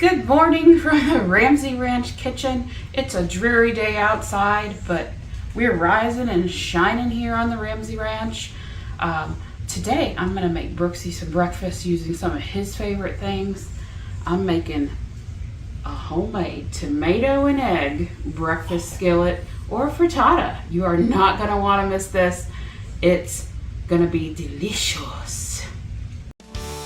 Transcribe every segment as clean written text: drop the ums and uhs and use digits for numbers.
Good morning from the Ramsey Ranch kitchen. It's a dreary day outside, but we're rising and shining here on the Ramsey Ranch. Today I'm gonna make Brooksy some breakfast using some of his favorite things. I'm making a homemade tomato and egg breakfast skillet or frittata. You are not gonna wanna miss this. It's gonna be delicious.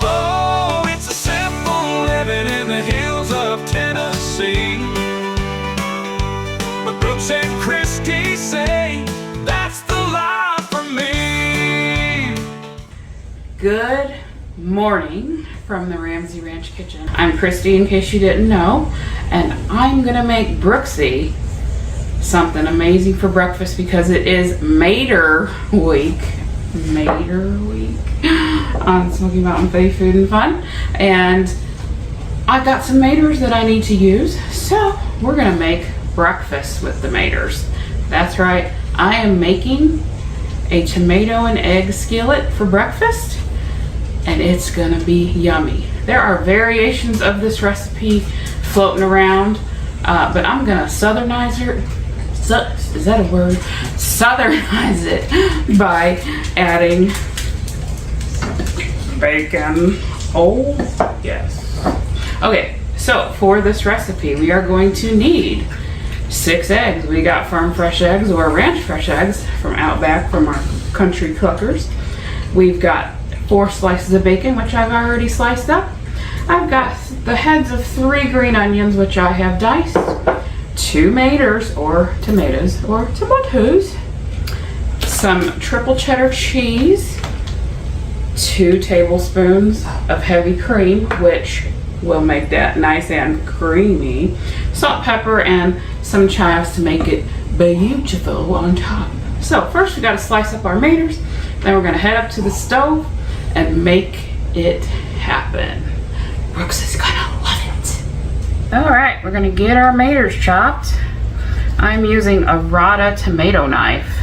Oh, it's a simple living in the hills of Tennessee. But Brooks and Christy say that's the life for me. Good morning from the Ramsey Ranch kitchen. I'm Christy, in case you didn't know, and I'm gonna make Brooksy something amazing for breakfast because it is Mater Week. On Smoky Mountain Food and Fun, and I've got some maters that I need to use, so we're gonna make breakfast with the maters. That's right, I am making a tomato and egg skillet for breakfast, and it's gonna be yummy. There are variations of this recipe floating around, but I'm gonna southernize it. Is that a word? Southernize it by adding bacon. Oh, yes. Okay, so for this recipe, we are going to need 6 eggs. We got farm fresh eggs or ranch fresh eggs from Outback from our country cluckers. We've got 4 slices of bacon, which I've already sliced up. I've got the heads of 3 green onions, which I have diced. 2 maters or tomatoes, some triple cheddar cheese, 2 tablespoons of heavy cream, which will make that nice and creamy, salt, pepper, and some chives to make it beautiful on top. So first we got to slice up our maters, then we're going to head up to the stove and make it happen. Brooks is gonna love it. All right, we're gonna get our maters chopped. I'm using a Frittata tomato knife,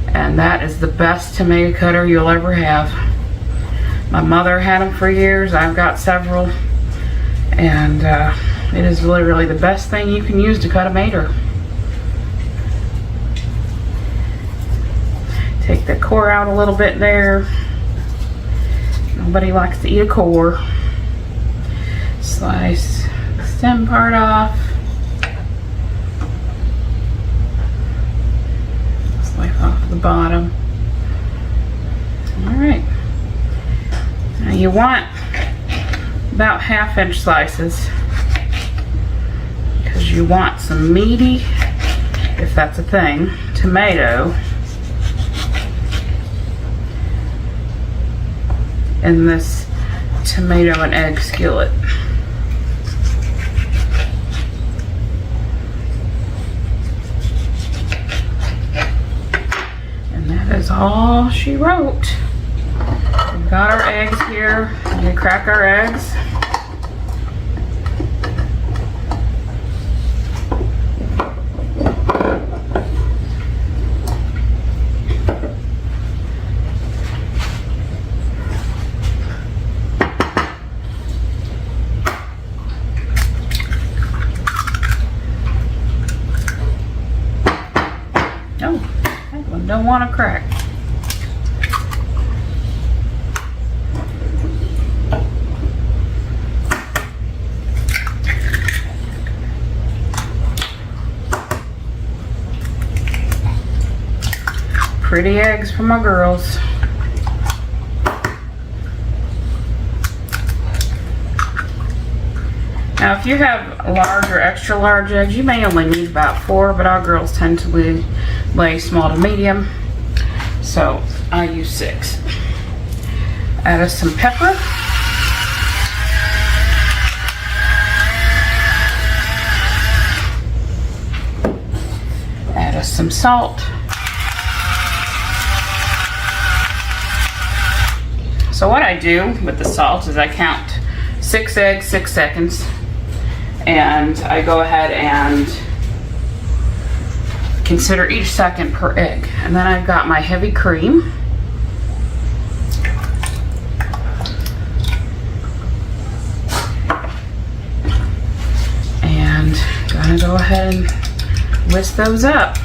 and that is the best tomato cutter you'll ever have. My mother had them for years. I've got several, and it is literally the best thing you can use to cut a mater. Take the core out a little bit there. Nobody likes to eat a core. Slice the stem part off. Slice off the bottom. All right. Now you want about 1/2-inch slices because you want some meaty, if that's a thing, tomato in this tomato and egg skillet. And that is all she wrote. We've got our eggs here. We crack our eggs. Oh, that one don't want to crack. Pretty eggs for my girls. Now if you have large or extra large eggs, you may only need about 4, but our girls tend to lay small to medium, so I use 6. Add us some pepper. Add us some salt. So what I do with the salt is I count 6 eggs, 6 seconds, and I go ahead and consider each second per egg. And then I've got my heavy cream. go ahead and whisk those up.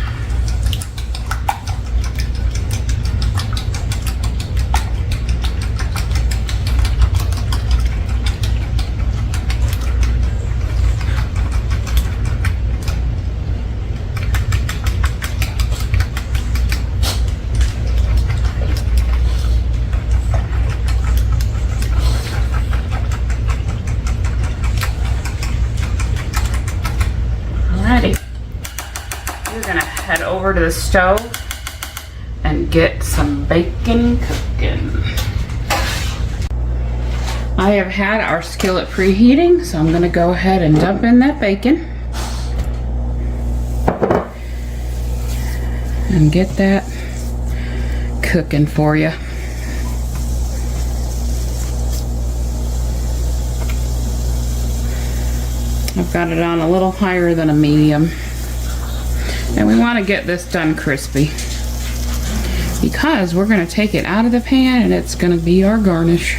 We're gonna head over to the stove and get some bacon cooking. I have had our skillet preheating, so I'm gonna go ahead and dump in that bacon and get that cooking for you. I've got it on a little higher than a medium. And we want to get this done crispy because we're going to take it out of the pan and it's going to be our garnish.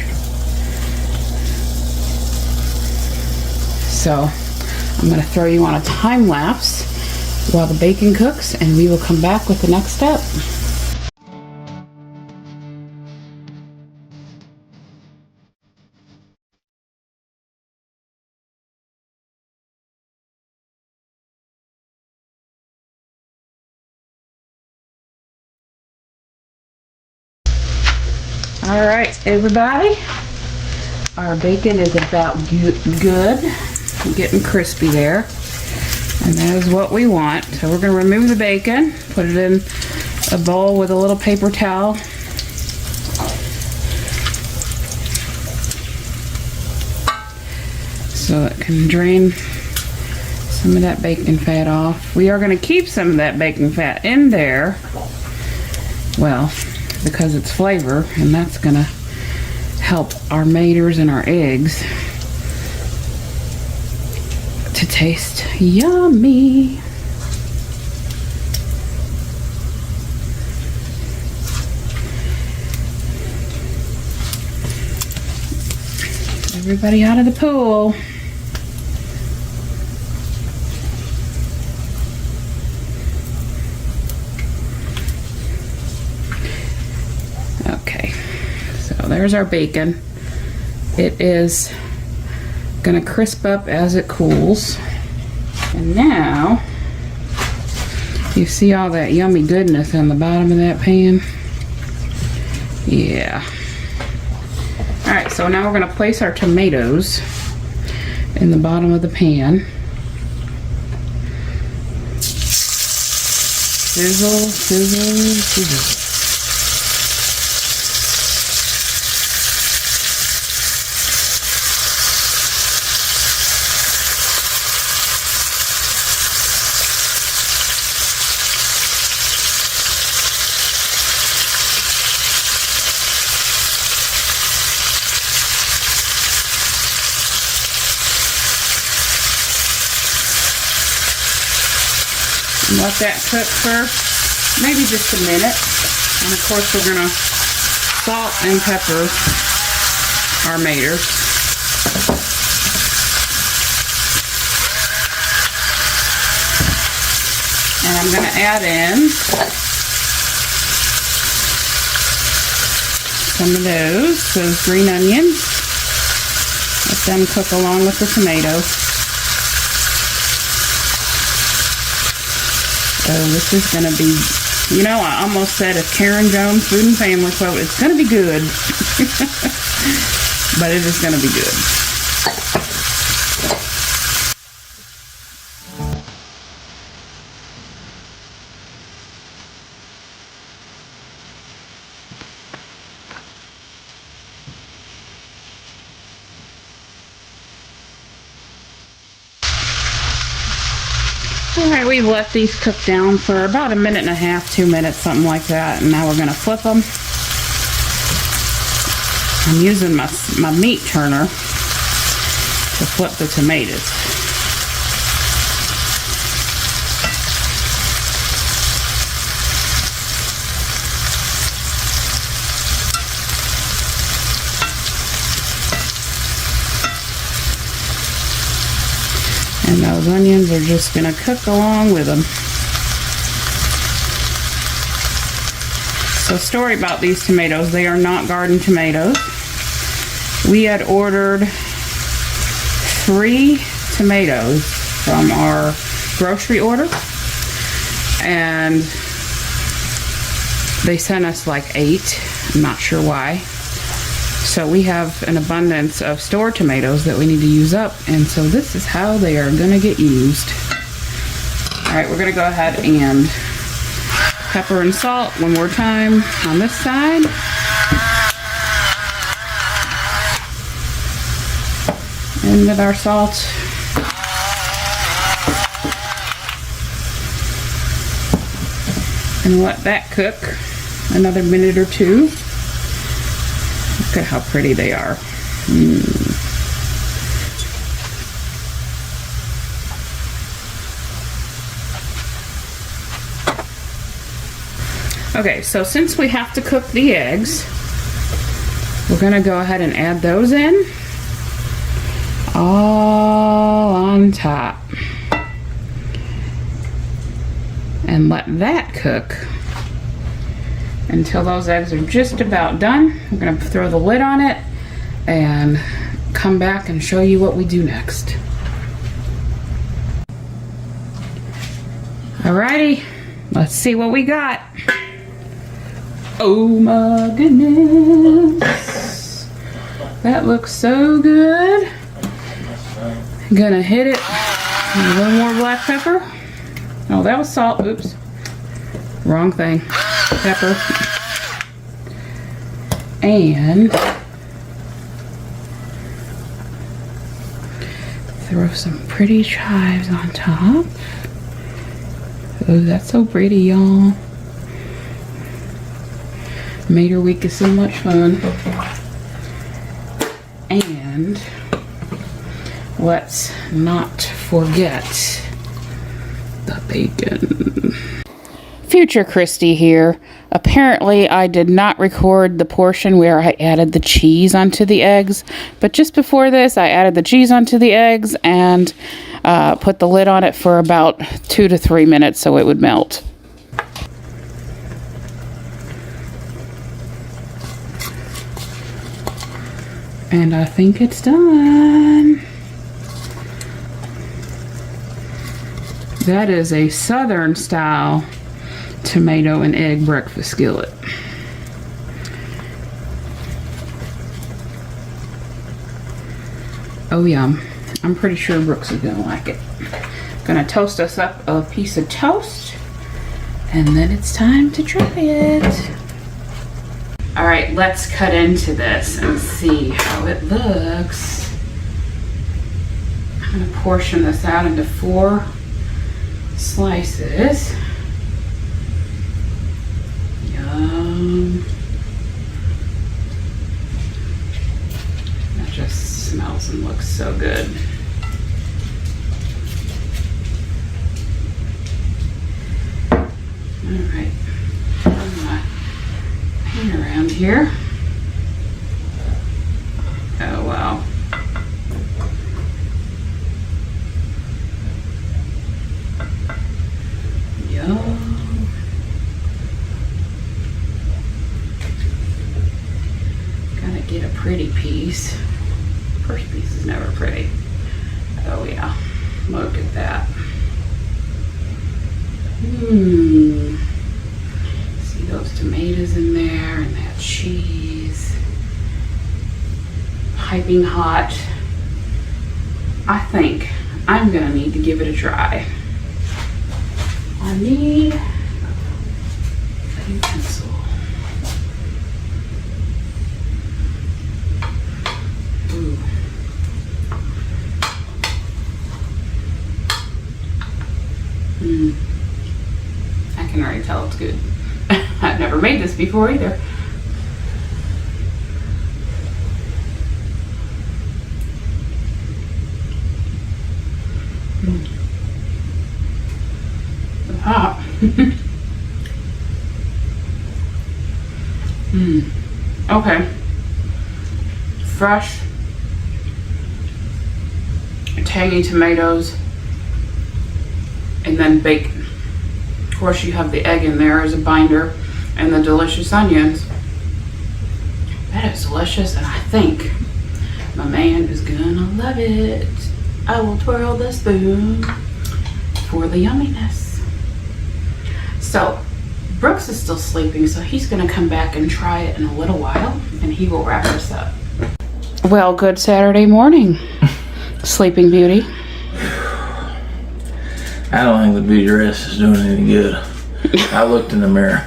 So I'm going to throw you on a time lapse while the bacon cooks, and we will come back with the next step. All right, everybody, our bacon is about good, getting crispy there, and that is what we want. So we're going to remove the bacon, put it in a bowl with a little paper towel, so it can drain some of that bacon fat off. We are going to keep some of that bacon fat in there, well, because it's flavor, and that's going to help our maters and our eggs to taste yummy. Everybody out of the pool. Okay, so there's our bacon. It is gonna crisp up as it cools. And now, you see all that yummy goodness on the bottom of that pan? Yeah. All right, so now we're gonna place our tomatoes in the bottom of the pan. Sizzle, sizzle, sizzle. Let that cook for maybe just a minute. And of course we're gonna salt and pepper our maters. And I'm gonna add in some of those green onions. Let them cook along with the tomatoes. Oh, this is going to be, you know, I almost said if Karen Jones Food and Family quote, it's going to be good. But it is going to be good. Alright, we've left these cook down for about a minute and a half, 2 minutes, something like that. And now we're going to flip them. I'm using my meat turner to flip the tomatoes. And those onions are just gonna cook along with them. So story about these tomatoes, they are not garden tomatoes. We had ordered 3 tomatoes from our grocery order, and they sent us like 8. I'm not sure why. So we have an abundance of store tomatoes that we need to use up, and so this is how they are gonna get used. All right, we're gonna go ahead and pepper and salt one more time on this side. And with our salt. And let that cook another minute or 2. Look at how pretty they are. Okay, so since we have to cook the eggs, we're gonna go ahead and add those in all on top. And let that cook until those eggs are just about done. We're gonna throw the lid on it and come back and show you what we do next. Alrighty, let's see what we got. Oh my goodness, that looks so good. I'm gonna hit it with a little more black pepper. Oh, that was salt. Oops. Wrong thing. Pepper. And throw some pretty chives on top. Oh, that's so pretty, y'all. Mater week is so much fun. And let's not forget the bacon. Future Christy here. Apparently I did not record the portion where I added the cheese onto the eggs, but just before this I added the cheese onto the eggs and put the lid on it for about 2 to 3 minutes so it would melt. And I think it's done. That is a Southern style tomato and egg breakfast skillet. Oh yum. I'm pretty sure Brooks is gonna like it. Gonna toast us up a piece of toast and then it's time to try it. All right, let's cut into this and see how it looks. I'm gonna portion this out into 4 slices. Yum. That just smells and looks so good. All right, turn my pan around here. Oh wow. Yum. Gotta get a pretty piece. First piece is never pretty. Oh yeah, look at that. See those tomatoes in there and that cheese. Piping hot. I think I'm gonna need to give it a try. I need a utensil. Ooh. I can already tell it's good. I've never made this before either. It's hot. Okay. Fresh, tangy tomatoes, and then bacon. Of course, you have the egg in there as a binder and the delicious onions. That is delicious, and I think my man is gonna love it. I will twirl the spoon for the yumminess. So, Brooks is still sleeping, so he's gonna come back and try it in a little while, and he will wrap us up. Well, good Saturday morning, Sleeping Beauty. I don't think the beauty rest is doing any good. I looked in the mirror.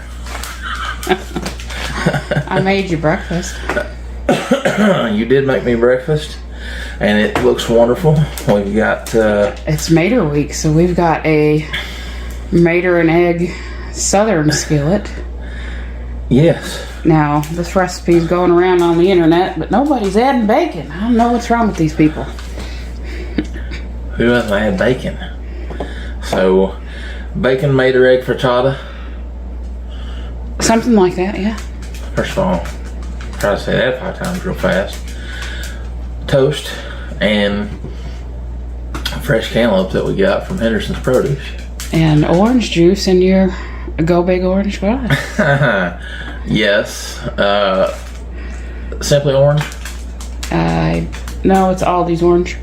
I made you breakfast. You did make me breakfast, and it looks wonderful. We've got It's Mater week, so we've got a Mater and egg southern skillet. Yes. Now, this recipe's going around on the internet, but nobody's adding bacon. I don't know what's wrong with these people. Who doesn't add bacon? So, bacon Mater egg frittata. Something like that, yeah. First of all, try to say that 5 times real fast. Toast and fresh cantaloupe that we got from Henderson's Produce. And orange juice in your Go Big Orange glass. Yes. Simply orange. No, it's Aldi's orange.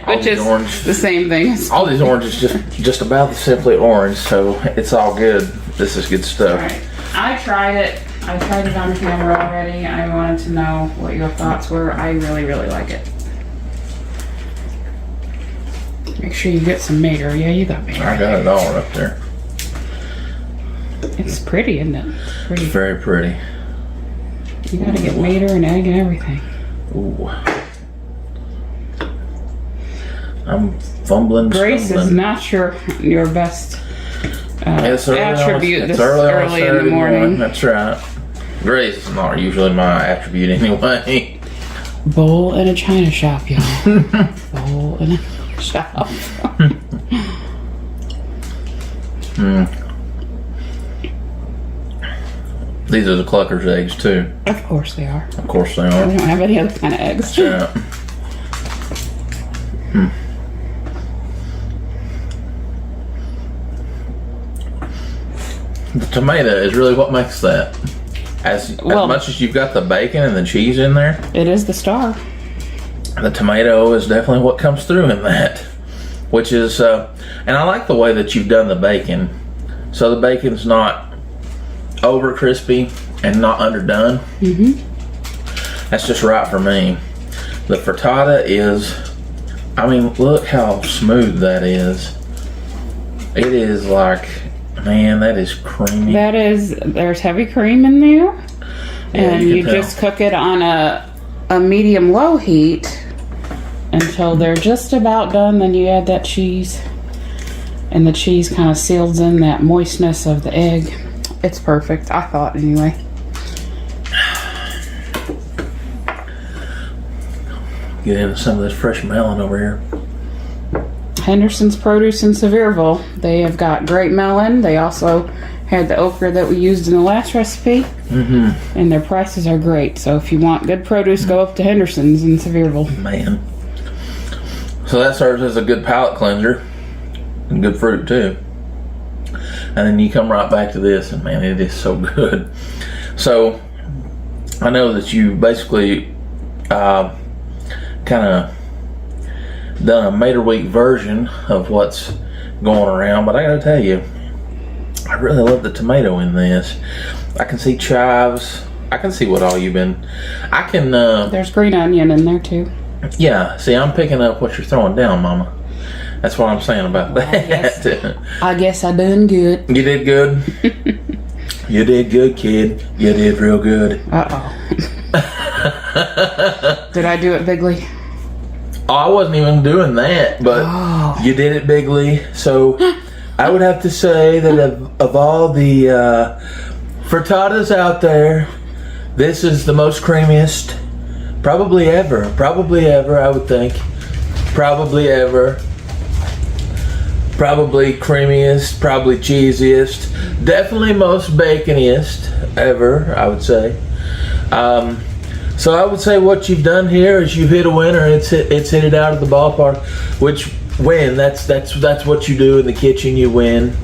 Which is orange. the same thing. All these oranges just about the Simply Orange, so it's all good. This is good stuff. Alright, I tried it. I tried it on camera already. I wanted to know what your thoughts were. I really, really like it. Make sure you get some Mater. Yeah, you got Mater. I got it all up there. It's pretty, isn't it? It's pretty. It's very pretty. You gotta get Mater and egg and everything. Ooh. I'm fumbling. Grace is not your best It's attribute this early in the morning. That's right. Grace is not usually my attribute anyway. Bowl in a china shop, y'all. Bowl in a shop. These are the Clucker's eggs too. Of course they are. Of course they We are. don't have any other kind of eggs. Yeah. The tomato is really what makes that. As much as you've got the bacon and the cheese in there, It is the star. the tomato is definitely what comes through in that. Which is, and I like the way that you've done the bacon. So the bacon's not over crispy and not underdone. That's just right for me. The frittata is, I mean, look how smooth that is. It is like, man, that is creamy. There's heavy cream in there. Yeah, And you you can tell. just cook it on a medium low heat until they're just about done. Then you add that cheese. And the cheese kind of seals in that moistness of the egg. It's perfect, I thought anyway. Get into some of this fresh melon over here. Henderson's Produce in Sevierville. They have got great melon. They also had the okra that we used in the last recipe. And their prices are great. So if you want good produce, go up to Henderson's in Sevierville. Man. So that serves as a good palate cleanser. And good fruit too. And then you come right back to this, and man, it is so good. So I know that you basically kind of done a Mater Week version of what's going around, but I gotta tell you, I really love the tomato in this. I can see chives. I can see what all you've been. I can. There's green onion in there too. Yeah. See, I'm picking up what you're throwing down, Mama. That's what I'm saying about that. I guess I done good. You did good. You did good, kid. You did real good. Uh-oh. Did I do it bigly? Oh, I wasn't even doing that, but you did it bigly. So I would have to say that of all the frittatas out there, this is the most creamiest, probably ever, I would think. Probably ever. Probably creamiest, probably cheesiest, definitely most baconiest ever, I would say. So I would say what you've done here is you hit a winner. It's hit it out of the ballpark, which Win. That's what you do in the kitchen. You win.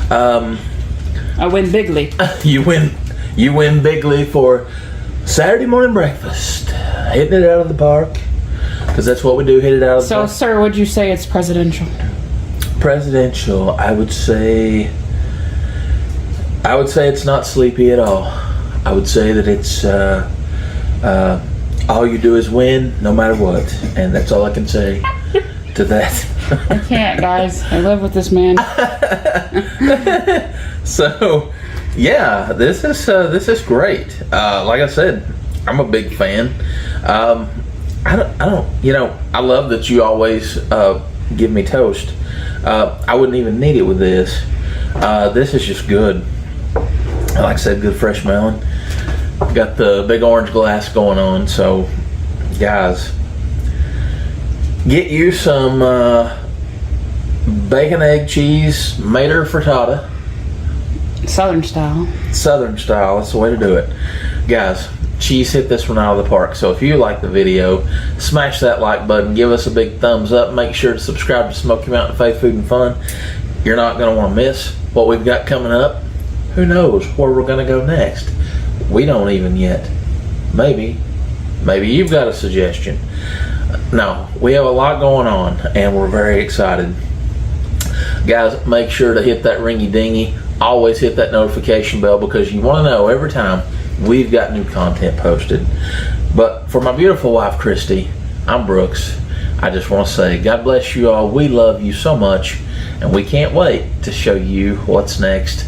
I win bigly. You win bigly for Saturday morning breakfast. Hitting it out of the park. Because that's what we do, hit it out of the So, park. sir, would you say it's presidential? Presidential, I would say it's not sleepy at all. I would say that it's all you do is win no matter what. And that's all I can say to that. I can't, guys. I live with this man. So, yeah, this is great. Like I said, I'm a big fan. I don't. I love that you always give me toast. I wouldn't even need it with this. This is just good. Like I said, good fresh melon. Got the big orange glass going on. So, guys, get you some bacon, egg, cheese, mater frittata. Southern style. Southern style, that's the way to do it. Guys, cheese hit this one out of the park. So if you like the video, smash that like button, give us a big thumbs up, make sure to subscribe to Smoky Mountain Faith Food and Fun. You're not going to want to miss what we've got coming up. Who knows where we're going to go next? We don't even yet. Maybe you've got a suggestion. No, we have a lot going on and we're very excited. Guys, make sure to hit that ringy dingy. Always hit that notification bell because you want to know every time we've got new content posted. But for my beautiful wife, Christy, I'm Brooks. I just want to say, God bless you all. We love you so much, and we can't wait to show you what's next.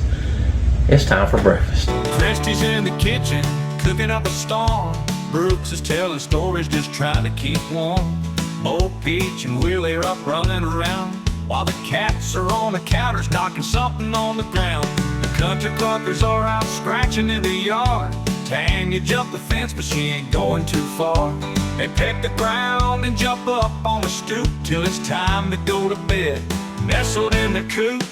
It's time for breakfast. Christy's in the kitchen, cooking up a storm. Brooks is telling stories, just trying to keep warm. Bo Peach and Willie are up running around, while the cats are on the counters knocking something on the ground. The country cluckers are out scratching in the yard. Tanya jumped the fence, but she ain't going too far. They peck the ground and jump up on the stoop till it's time to go to bed. Nestled in the coop,